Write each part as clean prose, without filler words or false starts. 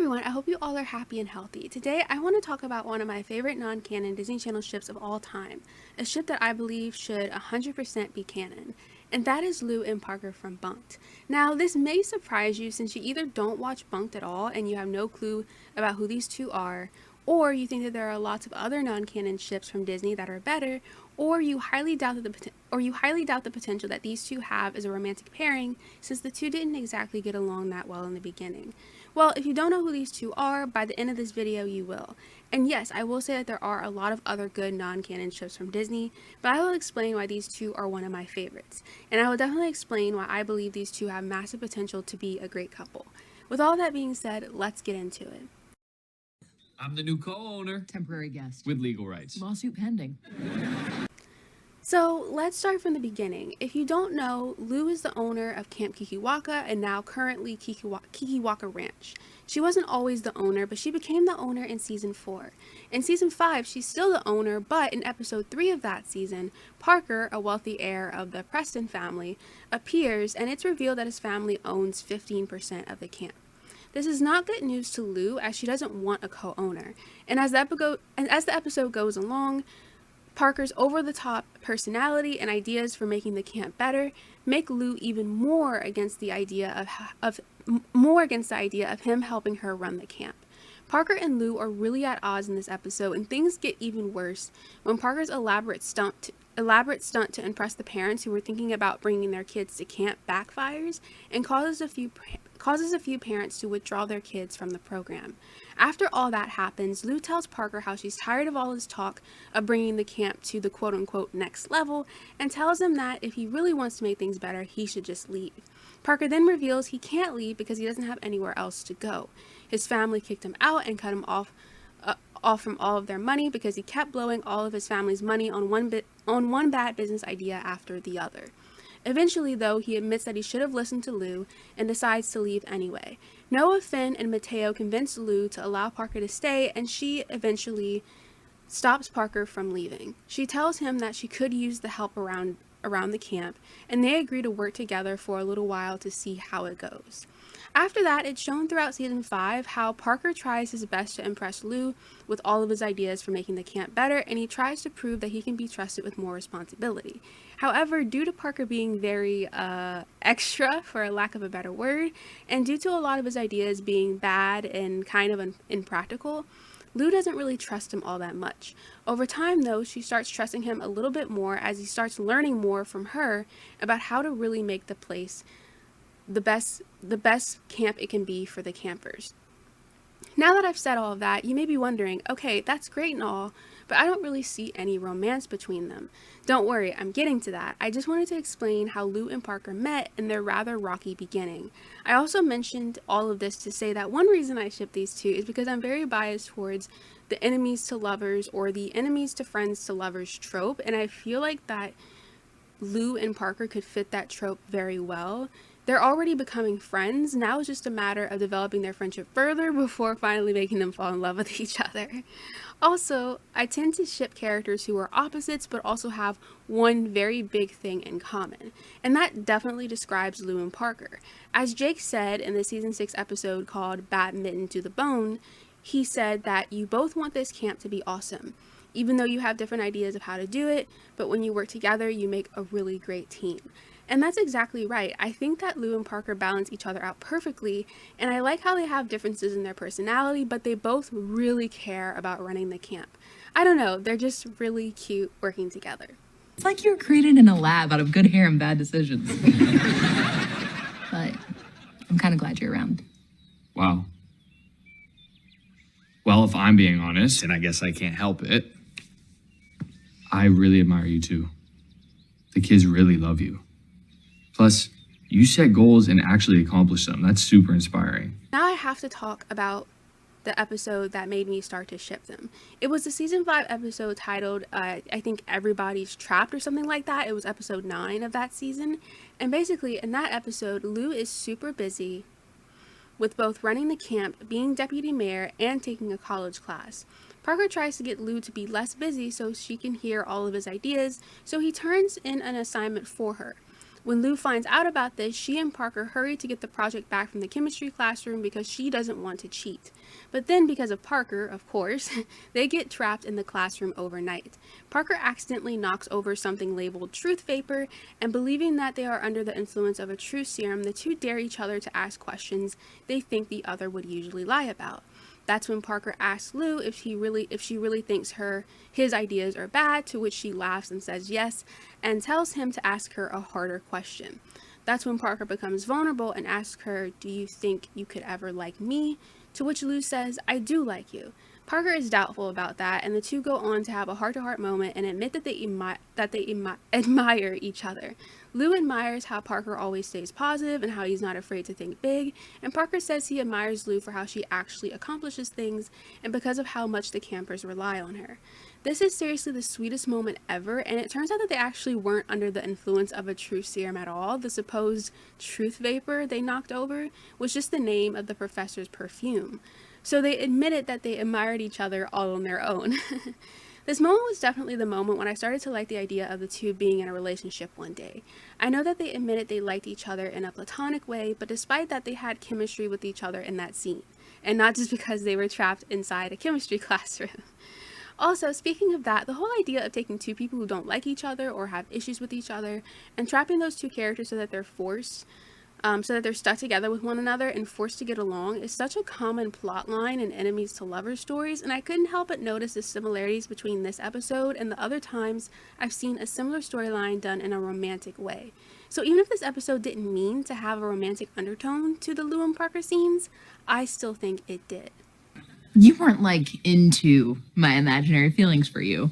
everyone, I hope you all are happy and healthy. Today I want to talk about one of my favorite non-canon Disney Channel ships of all time, a ship that I believe should 100% be canon, and that is Lou and Parker from Bunk'd. Now this may surprise you since you either don't watch Bunk'd at all and you have no clue about who these two are, or you think that there are lots of other non-canon ships from Disney that are better, or you highly doubt the potential that these two have as a romantic pairing, since the two didn't exactly get along that well in the beginning. Well, if you don't know who these two are, by the end of this video you will. And yes, I will say that there are a lot of other good non-canon ships from Disney, but I will explain why these two are one of my favorites. And I will definitely explain why I believe these two have massive potential to be a great couple. With all that being said, let's get into it. I'm the new co-owner. Temporary guest. With legal rights. Lawsuit pending. So let's start from the beginning. If you don't know, Lou is the owner of Camp Kikiwaka and now currently Kikiwaka Ranch. She wasn't always the owner, but she became the owner in season 4. In season 5, she's still the owner, but in episode 3 of that season, Parker, a wealthy heir of the Preston family, appears and it's revealed that his family owns 15% of the camp. This is not good news to Lou, as she doesn't want a co-owner. And as the episode goes along, Parker's over-the-top personality and ideas for making the camp better make Lou even more against the idea of him helping her run the camp. Parker and Lou are really at odds in this episode, and things get even worse when Parker's elaborate stunt to impress the parents who were thinking about bringing their kids to camp backfires and causes a few parents to withdraw their kids from the program. After all that happens, Lou tells Parker how she's tired of all his talk of bringing the camp to the quote-unquote next level, and tells him that if he really wants to make things better, he should just leave. Parker then reveals he can't leave because he doesn't have anywhere else to go. His family kicked him out and cut him off from all of their money because he kept blowing all of his family's money on one bad business idea after the other. Eventually, though, he admits that he should have listened to Lou and decides to leave anyway. Noah, Finn, and Mateo convince Lou to allow Parker to stay, and she eventually stops Parker from leaving. She tells him that she could use the help around the camp, and they agree to work together for a little while to see how it goes. After that, it's shown throughout season 5 how Parker tries his best to impress Lou with all of his ideas for making the camp better, and he tries to prove that he can be trusted with more responsibility. However, due to Parker being very extra, for a lack of a better word, and due to a lot of his ideas being bad and kind of impractical, Lou doesn't really trust him all that much. Over time, though, she starts trusting him a little bit more as he starts learning more from her about how to really make the place the best camp it can be for the campers. Now that I've said all of that, you may be wondering, okay, that's great and all, but I don't really see any romance between them. Don't worry, I'm getting to that. I just wanted to explain how Lou and Parker met and their rather rocky beginning. I also mentioned all of this to say that one reason I ship these two is because I'm very biased towards the enemies to lovers or the enemies to friends to lovers trope, and I feel like that Lou and Parker could fit that trope very well. They're already becoming friends, now it's just a matter of developing their friendship further before finally making them fall in love with each other. Also, I tend to ship characters who are opposites but also have one very big thing in common, and that definitely describes Lou and Parker. As Jake said in the season 6 episode called Badminton to the Bone, he said that you both want this camp to be awesome, even though you have different ideas of how to do it, but when you work together, you make a really great team. And that's exactly right. I think that Lou and Parker balance each other out perfectly, and I like how they have differences in their personality, but they both really care about running the camp. I don't know, they're just really cute working together. It's like you were created in a lab out of good hair and bad decisions. But I'm kind of glad you're around. Wow. Well, if I'm being honest, and I guess I can't help it, I really admire you too. The kids really love you. Plus, you set goals and actually accomplish them. That's super inspiring. Now I have to talk about the episode that made me start to ship them. It was the season 5 episode titled, I think Everybody's Trapped or something like that. It was episode 9 of that season. And basically, in that episode, Lou is super busy with both running the camp, being deputy mayor, and taking a college class. Parker tries to get Lou to be less busy so she can hear all of his ideas, so he turns in an assignment for her. When Lou finds out about this, she and Parker hurry to get the project back from the chemistry classroom because she doesn't want to cheat. But then, because of Parker, of course, they get trapped in the classroom overnight. Parker accidentally knocks over something labeled truth vapor, and believing that they are under the influence of a truth serum, the two dare each other to ask questions they think the other would usually lie about. That's when Parker asks Lou if she really thinks his ideas are bad, to which she laughs and says yes, and tells him to ask her a harder question. That's when Parker becomes vulnerable and asks her, "Do you think you could ever like me?" To which Lou says, "I do like you." Parker is doubtful about that, and the two go on to have a heart-to-heart moment and admit that they admire each other. Lou admires how Parker always stays positive and how he's not afraid to think big, and Parker says he admires Lou for how she actually accomplishes things and because of how much the campers rely on her. This is seriously the sweetest moment ever, and it turns out that they actually weren't under the influence of a truth serum at all. The supposed truth vapor they knocked over was just the name of the professor's perfume. So they admitted that they admired each other all on their own. This moment was definitely the moment when I started to like the idea of the two being in a relationship one day. I know that they admitted they liked each other in a platonic way, but despite that they had chemistry with each other in that scene, and not just because they were trapped inside a chemistry classroom. Also, speaking of that, the whole idea of taking two people who don't like each other or have issues with each other and trapping those two characters so that they're stuck together with one another and forced to get along is such a common plot line in enemies to lovers stories, and I couldn't help but notice the similarities between this episode and the other times I've seen a similar storyline done in a romantic way. So even if this episode didn't mean to have a romantic undertone to the Lou and Parker scenes, I still think it did. You weren't, into my imaginary feelings for you,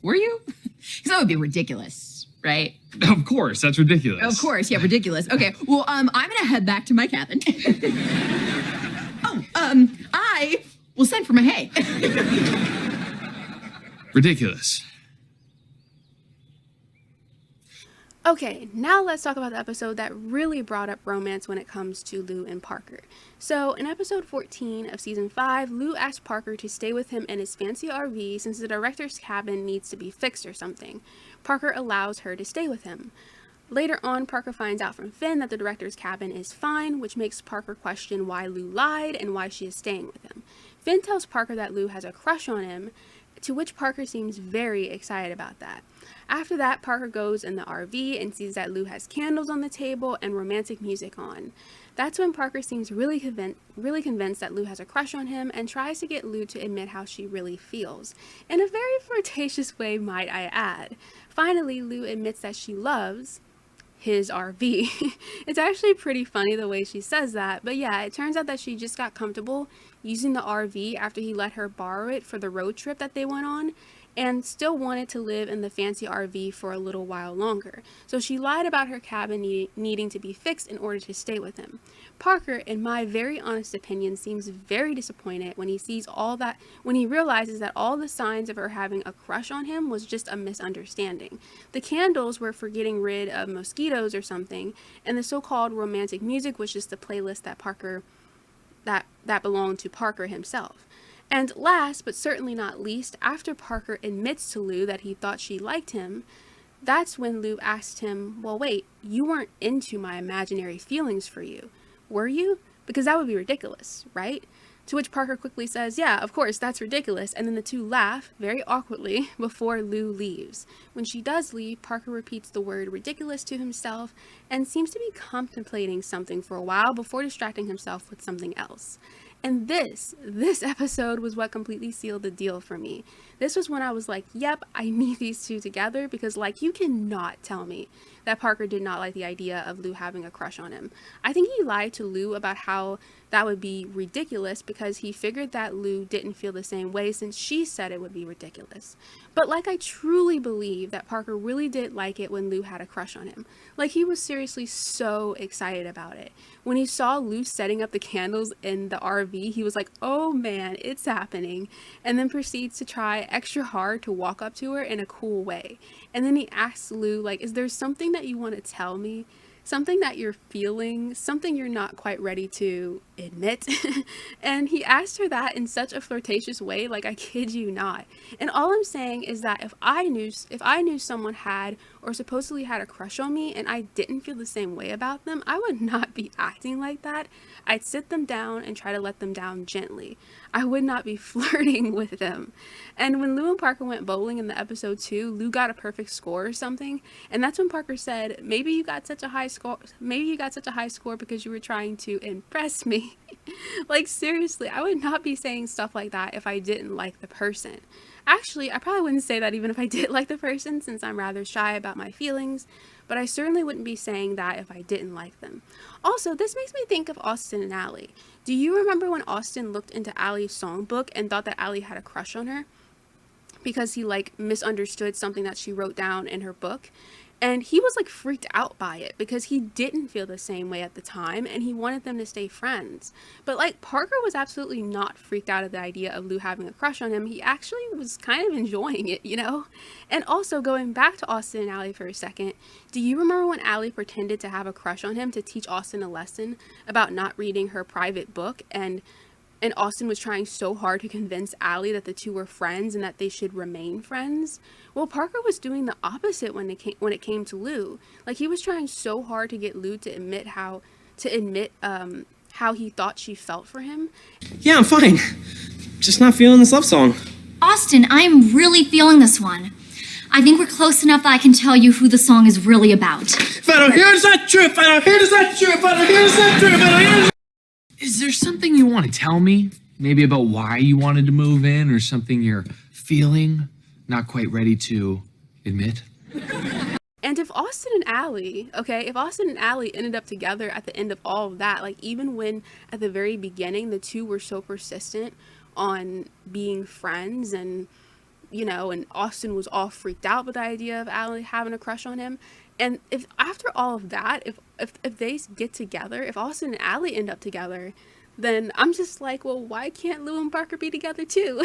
were you? Because that would be ridiculous, right? Of course, that's ridiculous. Of course, yeah, ridiculous. Okay, well, I'm gonna head back to my cabin. I will send for my hay. Ridiculous. Okay, now let's talk about the episode that really brought up romance when it comes to Lou and Parker. So, in episode 14 of season 5, Lou asked Parker to stay with him in his fancy RV since the director's cabin needs to be fixed or something. Parker allows her to stay with him. Later on, Parker finds out from Finn that the director's cabin is fine, which makes Parker question why Lou lied and why she is staying with him. Finn tells Parker that Lou has a crush on him, to which Parker seems very excited about that. After that, Parker goes in the RV and sees that Lou has candles on the table and romantic music on. That's when Parker seems really convinced that Lou has a crush on him and tries to get Lou to admit how she really feels. In a very flirtatious way, might I add. Finally, Lou admits that she loves his RV. It's actually pretty funny the way she says that, but yeah, it turns out that she just got comfortable using the RV after he let her borrow it for the road trip that they went on, and still wanted to live in the fancy RV for a little while longer. So she lied about her cabin needing to be fixed in order to stay with him. Parker, in my very honest opinion, seems very disappointed when he realizes that all the signs of her having a crush on him was just a misunderstanding. The candles were for getting rid of mosquitoes or something, and the so-called romantic music was just the playlist that belonged to Parker himself. And last, but certainly not least, after Parker admits to Lou that he thought she liked him, that's when Lou asked him, "Well, wait, you weren't into my imaginary feelings for you, were you? Because that would be ridiculous, right?" To which Parker quickly says, "Yeah, of course, that's ridiculous," and then the two laugh, very awkwardly, before Lou leaves. When she does leave, Parker repeats the word ridiculous to himself and seems to be contemplating something for a while before distracting himself with something else. And this episode was what completely sealed the deal for me. This was when I was like, yep, I need these two together, because you cannot tell me that Parker did not like the idea of Lou having a crush on him. I think he lied to Lou about how that would be ridiculous because he figured that Lou didn't feel the same way since she said it would be ridiculous. But I truly believe that Parker really did like it when Lou had a crush on him. He was seriously so excited about it. When he saw Lou setting up the candles in the RV, he was like, oh man, it's happening. And then proceeds to try extra hard to walk up to her in a cool way. And then he asks Lou, is there something that you want to tell me? something that you're feeling, something you're not quite ready to admit. And he asked her that in such a flirtatious way, like, I kid you not. And all I'm saying is that if I knew someone had or supposedly had a crush on me and I didn't feel the same way about them, I would not be acting like that. I'd sit them down and try to let them down gently. I would not be flirting with them. And when Lou and Parker went bowling in the episode 2, Lou got a perfect score or something, and that's when Parker said, maybe you got such a high score because you were trying to impress me. Like, seriously, I would not be saying stuff like that if I didn't like the person. Actually, I probably wouldn't say that even if I did like the person, since I'm rather shy about my feelings, but I certainly wouldn't be saying that if I didn't like them. Also, this makes me think of Austin and Allie. Do you remember when Austin looked into Allie's songbook and thought that Allie had a crush on her? Because he, like, misunderstood something that she wrote down in her book. And he was, like, freaked out by it because he didn't feel the same way at the time and he wanted them to stay friends. But, like, Parker was absolutely not freaked out at the idea of Lou having a crush on him. He actually was kind of enjoying it, you know? And also, going back to Austin and Allie for a second, do you remember when Allie pretended to have a crush on him to teach Austin a lesson about not reading her private book, and Austin was trying so hard to convince Allie that the two were friends and that they should remain friends? Well, Parker was doing the opposite when it came to Lou. Like, he was trying so hard to get Lou to admit how he thought she felt for him. Yeah, I'm fine. Just not feeling this love song. Austin, I'm really feeling this one. I think we're close enough that I can tell you who the song is really about. If I don't hear it, it's not true. If I don't hear it, it's not true. If I don't hear it, it's not true. If I don't hear it, Is there something you want to tell me? Maybe about why you wanted to move in, or something you're feeling, not quite ready to admit? And if Austin and Allie ended up together at the end of all of that, like, even when at the very beginning the two were so persistent on being friends, and, you know, and Austin was all freaked out with the idea of Allie having a crush on him, and if after all of that, if they get together, if Austin and Allie end up together, then I'm just like, well, why can't Lou and Parker be together too?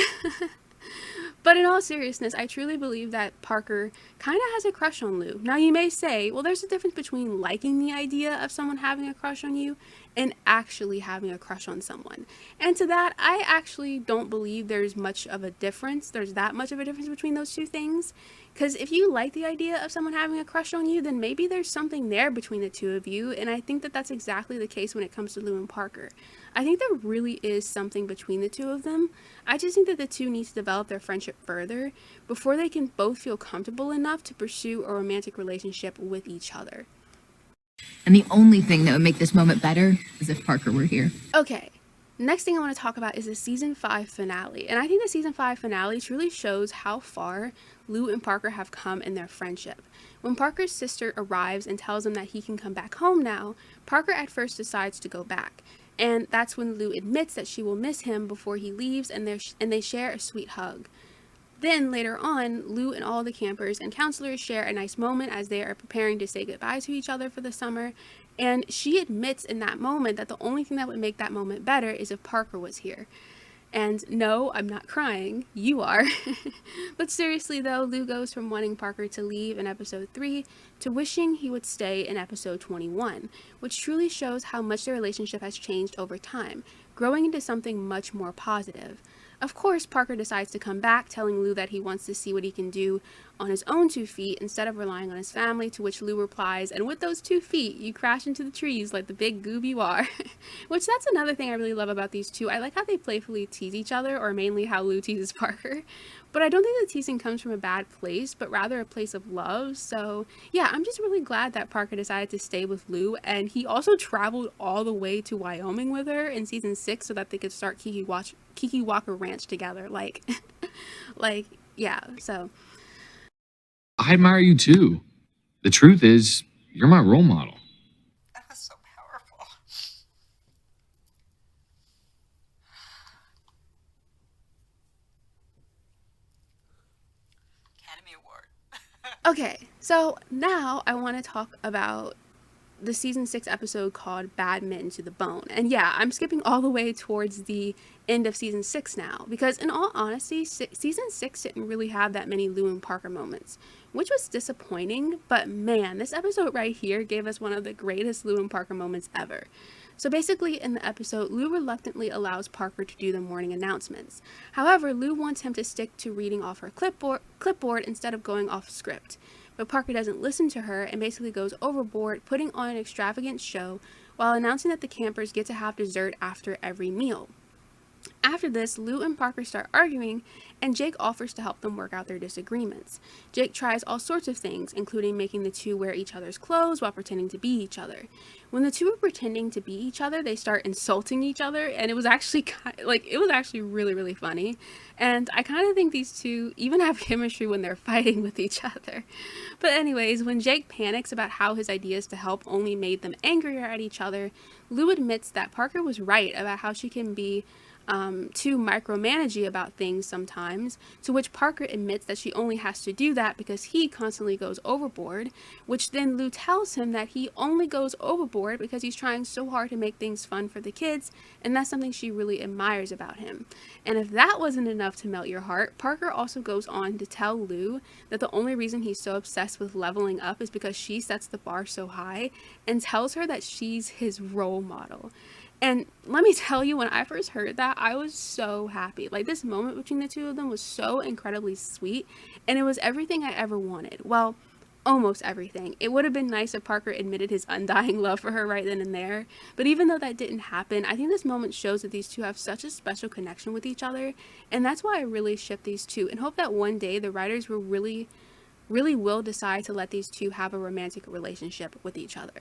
But in all seriousness, I truly believe that Parker kind of has a crush on Lou. Now, you may say, well, there's a difference between liking the idea of someone having a crush on you and actually having a crush on someone. And to that, I actually don't believe there's that much of a difference between those two things. Because if you like the idea of someone having a crush on you, then maybe there's something there between the two of you. And I think that that's exactly the case when it comes to Lou and Parker. I think there really is something between the two of them. I just think that the two need to develop their friendship further before they can both feel comfortable enough to pursue a romantic relationship with each other. And the only thing that would make this moment better is if Parker were here. Okay, next thing I want to talk about is the season 5 finale. And I think the season 5 finale truly shows how far Lou and Parker have come in their friendship. When Parker's sister arrives and tells him that he can come back home now, Parker at first decides to go back. And that's when Lou admits that she will miss him before he leaves, and they share a sweet hug. Then later on, Lou and all the campers and counselors share a nice moment as they are preparing to say goodbye to each other for the summer. And she admits in that moment that the only thing that would make that moment better is if Parker was here. And no, I'm not crying. You are. But seriously though, Lou goes from wanting Parker to leave in episode 3 to wishing he would stay in episode 21, which truly shows how much their relationship has changed over time, growing into something much more positive. Of course, Parker decides to come back, telling Lou that he wants to see what he can do on his own 2 feet instead of relying on his family, to which Lou replies, "And with those 2 feet, you crash into the trees like the big goob you are." Which, that's another thing I really love about these two. I like how they playfully tease each other, or mainly how Lou teases Parker. But I don't think the teasing comes from a bad place, but rather a place of love. So yeah, I'm just really glad that Parker decided to stay with Lou, and he also traveled all the way to Wyoming with her in season 6 so that they could start Kiki Walker Ranch together. Like, yeah, so. I admire you too. The truth is, you're my role model. That was so powerful. Academy Award. Okay, so now I want to talk about the season 6 episode called Badminton to the Bone. And yeah, I'm skipping all the way towards the end of season 6 now, because in all honesty, season 6 didn't really have that many Lou and Parker moments, which was disappointing, but man, this episode right here gave us one of the greatest Lou and Parker moments ever. So basically in the episode, Lou reluctantly allows Parker to do the morning announcements. However, Lou wants him to stick to reading off her clipboard instead of going off script. But Parker doesn't listen to her and basically goes overboard, putting on an extravagant show while announcing that the campers get to have dessert after every meal. After this, Lou and Parker start arguing, and Jake offers to help them work out their disagreements. Jake tries all sorts of things, including making the two wear each other's clothes while pretending to be each other. When the two are pretending to be each other, they start insulting each other, and it was actually really, really funny. And I kind of think these two even have chemistry when they're fighting with each other. But anyways, when Jake panics about how his ideas to help only made them angrier at each other, Lou admits that Parker was right about how she can be too micromanagey about things sometimes, to which Parker admits that she only has to do that because he constantly goes overboard, which then Lou tells him that he only goes overboard because he's trying so hard to make things fun for the kids, and that's something she really admires about him. And if that wasn't enough to melt your heart, Parker also goes on to tell Lou that the only reason he's so obsessed with leveling up is because she sets the bar so high, and tells her that she's his role model. And let me tell you, when I first heard that, I was so happy. Like, this moment between the two of them was so incredibly sweet, and it was everything I ever wanted. Well, almost everything. It would have been nice if Parker admitted his undying love for her right then and there, but even though that didn't happen, I think this moment shows that these two have such a special connection with each other, and that's why I really ship these two, and hope that one day the writers will really will decide to let these two have a romantic relationship with each other.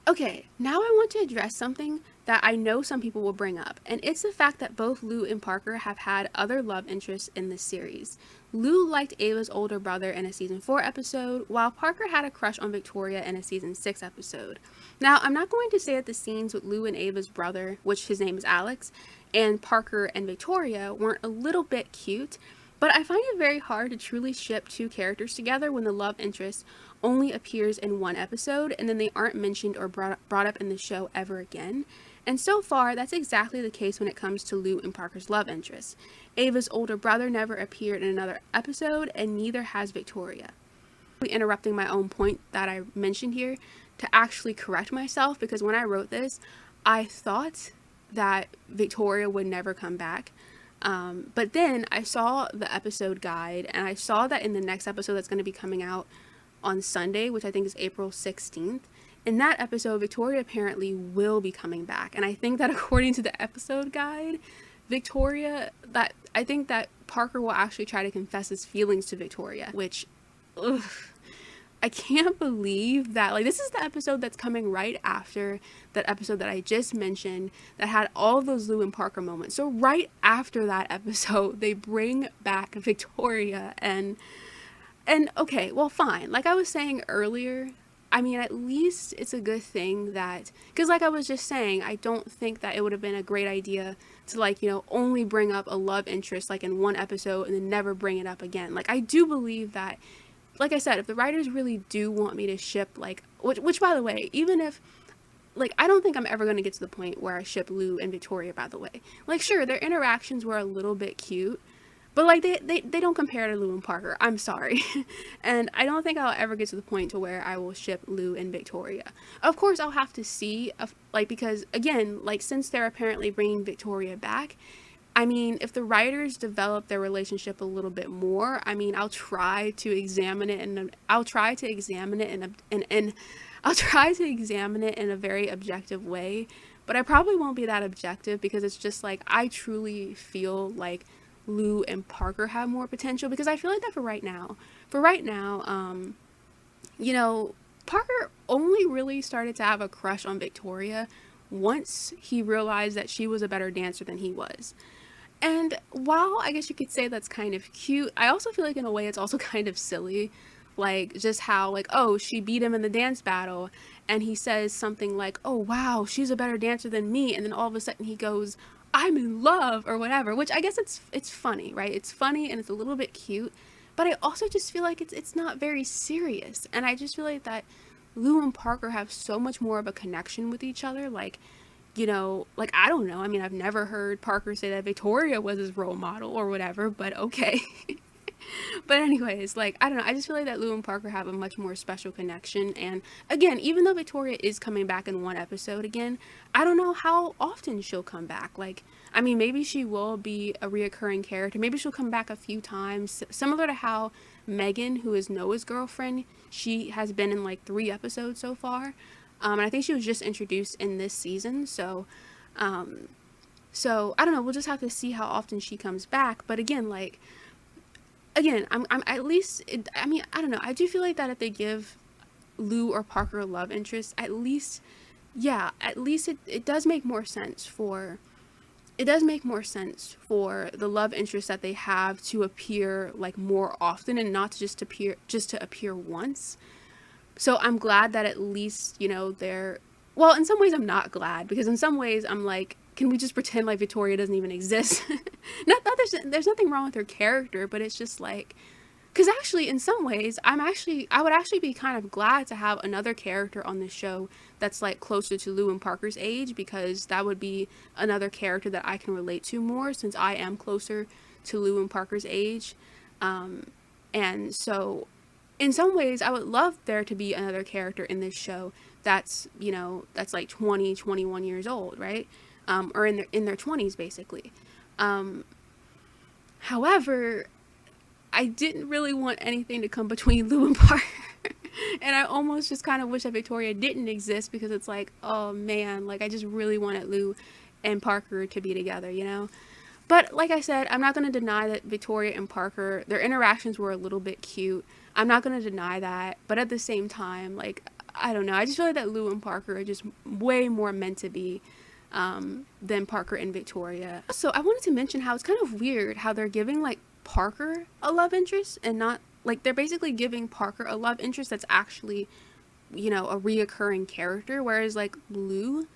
Okay, now I want to address something that I know some people will bring up, and it's the fact that both Lou and Parker have had other love interests in this series. Lou liked Ava's older brother in a season 4 episode, while Parker had a crush on Victoria in a season 6 episode. Now, I'm not going to say that the scenes with Lou and Ava's brother, which his name is Alex, and Parker and Victoria weren't a little bit cute, but I find it very hard to truly ship two characters together when the love interest only appears in one episode and then they aren't mentioned or brought up in the show ever again. And so far, that's exactly the case when it comes to Lou and Parker's love interest. Ava's older brother never appeared in another episode, and neither has Victoria. Interrupting my own point that I mentioned here to actually correct myself, because when I wrote this, I thought that Victoria would never come back. But then I saw the episode guide, and I saw that in the next episode that's going to be coming out on Sunday, which I think is April 16th, in that episode, Victoria apparently will be coming back. And I think that according to the episode guide, I think that Parker will actually try to confess his feelings to Victoria, which, I can't believe that. Like, this is the episode that's coming right after that episode that I just mentioned that had all those Lou and Parker moments. So right after that episode, they bring back Victoria, and okay, well, fine. Like I was saying earlier, I mean, at least it's a good thing that, because like I was just saying, I don't think that it would have been a great idea to, like, you know, only bring up a love interest like in one episode and then never bring it up again. Like, I do believe that, like I said, if the writers really do want me to ship, like, which by the way, even if, like, I don't think I'm ever going to get to the point where I ship Lou and Victoria, by the way. Like, sure, their interactions were a little bit cute, but like they don't compare to Lou and Parker. I'm sorry. And I don't think I'll ever get to the point to where I will ship Lou and Victoria. Of course, I'll have to see, like, because again, like, since they're apparently bringing Victoria back, I mean, if the writers develop their relationship a little bit more, I mean, I'll try to examine it, and I'll try to examine it in a very objective way, but I probably won't be that objective, because it's just like, I truly feel like Lou and Parker have more potential, because I feel like that for right now, you know, Parker only really started to have a crush on Victoria once he realized that she was a better dancer than he was. And while I guess you could say that's kind of cute, I also feel like in a way it's also kind of silly. Like, just how, like, oh, she beat him in the dance battle, and he says something like, oh wow, she's a better dancer than me, and then all of a sudden he goes, I'm in love, or whatever, which I guess it's funny, right? It's funny and it's a little bit cute, but I also just feel like it's not very serious. And I just feel like that Lou and Parker have so much more of a connection with each other. Like, you know, like, I don't know. I mean, I've never heard Parker say that Victoria was his role model or whatever, but okay. But anyways, like, I don't know. I just feel like that Lou and Parker have a much more special connection. And again, even though Victoria is coming back in one episode again, I don't know how often she'll come back. Like, I mean, maybe she will be a reoccurring character. Maybe she'll come back a few times, similar to how Megan, who is Noah's girlfriend, she has been in like 3 episodes so far. And I think she was just introduced in this season. So I don't know. We'll just have to see how often she comes back. But again, like, I'm at least, I mean, I don't know. I do feel like that if they give Lou or Parker a love interest, at least it does make more sense for, the love interest that they have to appear like more often and not to just appear once. So I'm glad that at least, you know, well, in some ways I'm not glad, because in some ways I'm like, can we just pretend like Victoria doesn't even exist? Not that there's nothing wrong with her character, but it's just like, because actually in some ways I would actually be kind of glad to have another character on this show that's like closer to Lou and Parker's age, because that would be another character that I can relate to more, since I am closer to Lou and Parker's age. And so in some ways I would love there to be another character in this show that's, you know, that's like 20, 21 years old, right? Or in their 20s basically. However, I didn't really want anything to come between Lou and Parker. And I almost just kind of wish that Victoria didn't exist, because it's like, oh man, like I just really wanted Lou and Parker to be together, you know? But like I said, I'm not going to deny that Victoria and Parker, their interactions were a little bit cute. I'm not going to deny that. But at the same time, like, I don't know. I just feel like that Lou and Parker are just way more meant to be than Parker and Victoria. So I wanted to mention how it's kind of weird how they're giving like Parker a love interest, and not like, they're basically giving Parker a love interest that's actually, you know, a reoccurring character, whereas like Lou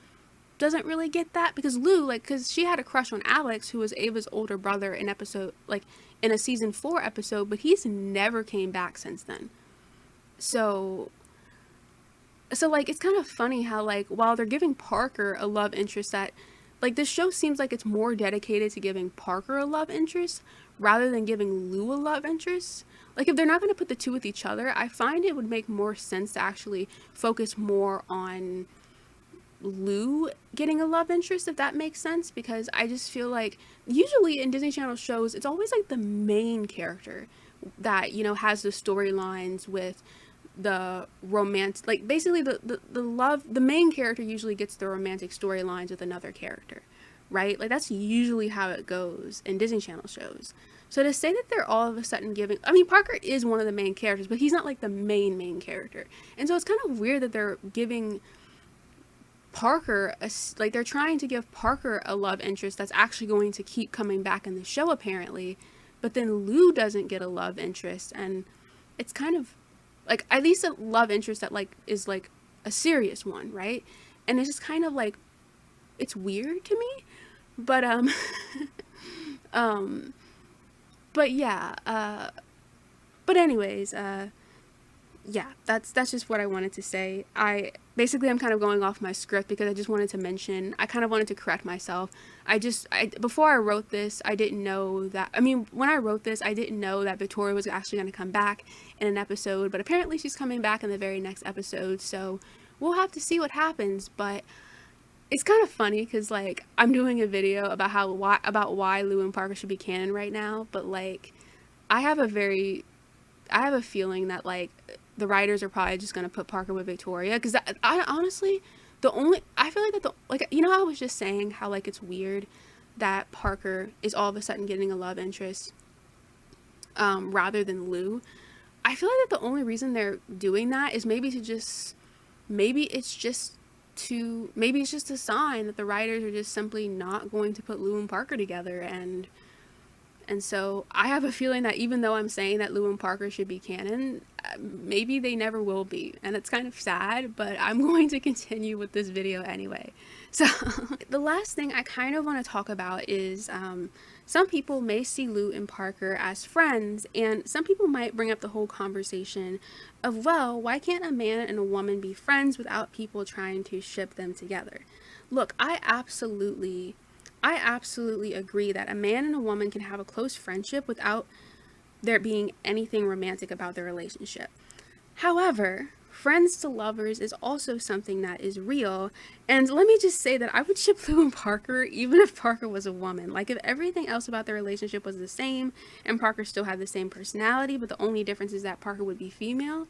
doesn't really get that, because Lou, like, because she had a crush on Alex, who was Ava's older brother, in a season 4 episode, but he's never came back since then. So like, it's kind of funny how, like, while they're giving Parker a love interest, that, like, this show seems like it's more dedicated to giving Parker a love interest rather than giving Lou a love interest. Like, if they're not going to put the two with each other, I find it would make more sense to actually focus more on Lou getting a love interest, if that makes sense, because I just feel like usually in Disney Channel shows, it's always like the main character that, you know, has the storylines with the romance, like basically the main character usually gets the romantic storylines with another character, right? Like, that's usually how it goes in Disney Channel shows. So to say that they're all of a sudden giving, I mean, Parker is one of the main characters, but he's not like the main character. And so it's kind of weird that they're giving Parker like, they're trying to give Parker a love interest that's actually going to keep coming back in the show apparently, but then Lou doesn't get a love interest. And it's kind of like, at least a love interest that like is like a serious one, right? And it's just kind of like, it's weird to me, but but yeah, but anyways, yeah, that's just what I wanted to say. I'm kind of going off my script, because I just wanted to mention, I kind of wanted to correct myself. Before I wrote this, I didn't know that, I mean, when I wrote this, I didn't know that Victoria was actually going to come back in an episode, but apparently she's coming back in the very next episode, so we'll have to see what happens. But it's kind of funny, because like, I'm doing a video about why Lou and Parker should be canon right now, but like, I have a feeling that like the writers are probably just going to put Parker with Victoria, because I honestly, I feel like that you know, I was just saying how like it's weird that Parker is all of a sudden getting a love interest rather than Lou. I feel like that the only reason they're doing that is maybe it's just a sign that the writers are just simply not going to put Lou and Parker together. And so I have a feeling that even though I'm saying that Lou and Parker should be canon, maybe they never will be, and it's kind of sad, but I'm going to continue with this video anyway. So the last thing I kind of want to talk about is some people may see Lou and Parker as friends, and some people might bring up the whole conversation of, well, why can't a man and a woman be friends without people trying to ship them together? Look, I absolutely agree that a man and a woman can have a close friendship without there being anything romantic about their relationship. However, friends to lovers is also something that is real, and let me just say that I would ship Lou and Parker even if Parker was a woman. Like, if everything else about their relationship was the same and Parker still had the same personality, but the only difference is that Parker would be female,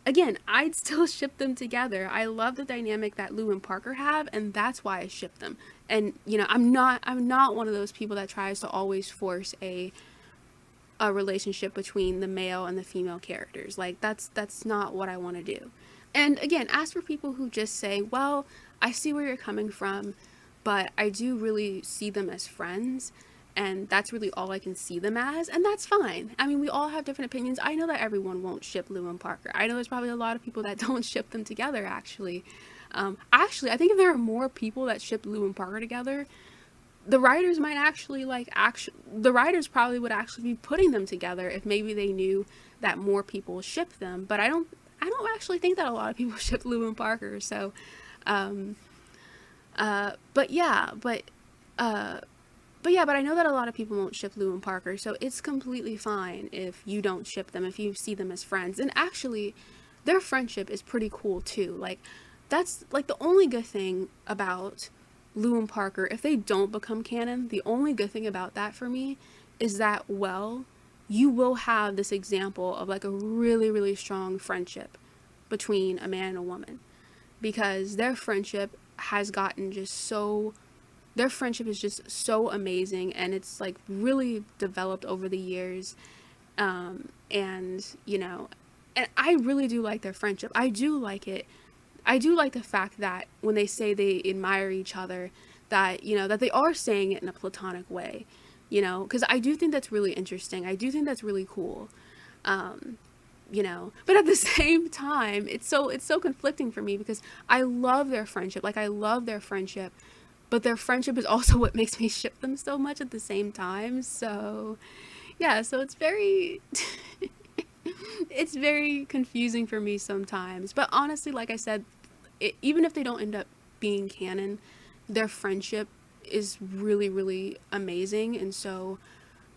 again, I'd still ship them together. I love the dynamic that Lou and Parker have, and that's why I ship them. And you know, I'm not one of those people that tries to always force a relationship between the male and the female characters. Like, that's not what I want to do. And again, as for people who just say, well, I see where you're coming from, but I do really see them as friends, and that's really all I can see them as, and that's fine. I mean, we all have different opinions. I know that everyone won't ship Lou and Parker. I know there's probably a lot of people that don't ship them together, actually. I think if there are more people that ship Lou and Parker together, the writers might actually the writers probably would actually be putting them together if maybe they knew that more people ship them. But I don't actually think that a lot of people ship Lou and Parker. So, but I know that a lot of people won't ship Lou and Parker, so it's completely fine if you don't ship them, if you see them as friends. And actually, their friendship is pretty cool too. Like, that's like the only good thing about Lou and Parker, if they don't become canon, the only good thing about that for me is that, well, you will have this example of like a really, really strong friendship between a man and a woman, because their friendship has gotten their friendship is just so amazing, and it's like really developed over the years. And you know, and I really do like their friendship. I do like it. I do like the fact that when they say they admire each other, that, you know, that they are saying it in a platonic way, you know, because I do think that's really interesting. I do think that's really cool. You know, but at the same time, it's so conflicting for me, because I love their friendship. Like, I love their friendship, but their friendship is also what makes me ship them so much at the same time. So yeah, so it's very it's very confusing for me sometimes. But honestly, like I said, even if they don't end up being canon, their friendship is really, really amazing. And so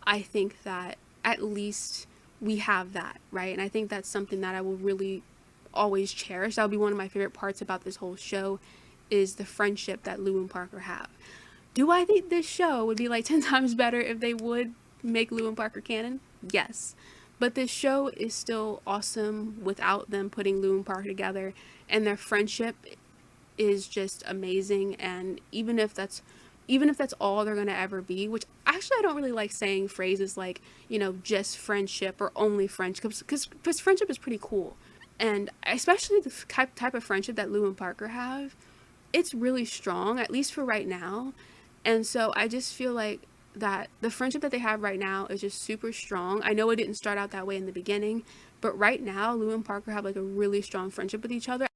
I think that at least we have that, right? And I think that's something that I will really always cherish. That'll be one of my favorite parts about this whole show, is the friendship that Lou and Parker have. Do I think this show would be like 10 times better if they would make Lou and Parker canon? Yes. But this show is still awesome without them putting Lou and Parker together, and their friendship is just amazing. And even if that's all they're gonna ever be, which actually I don't really like saying phrases like, you know, just friendship or only friendship, because friendship is pretty cool, and especially the type of friendship that Lou and Parker have, it's really strong, at least for right now. And so I just feel like that the friendship that they have right now is just super strong. I know it didn't start out that way in the beginning, but right now Lou and Parker have like a really strong friendship with each other,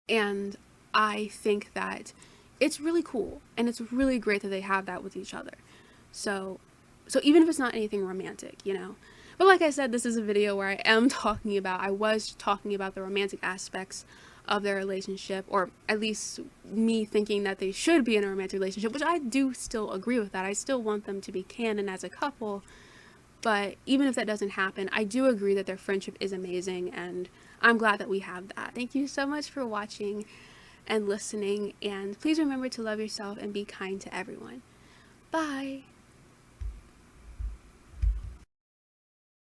and I think that it's really cool, and it's really great that they have that with each other. So even if it's not anything romantic, you know. But like I said, this is a video where I was talking about the romantic aspects of their relationship, or at least me thinking that they should be in a romantic relationship, which I do still agree with that. I still want them to be canon as a couple, but even if that doesn't happen, I do agree that their friendship is amazing, and I'm glad that we have that. Thank you so much for watching and listening, and please remember to love yourself and be kind to everyone. Bye!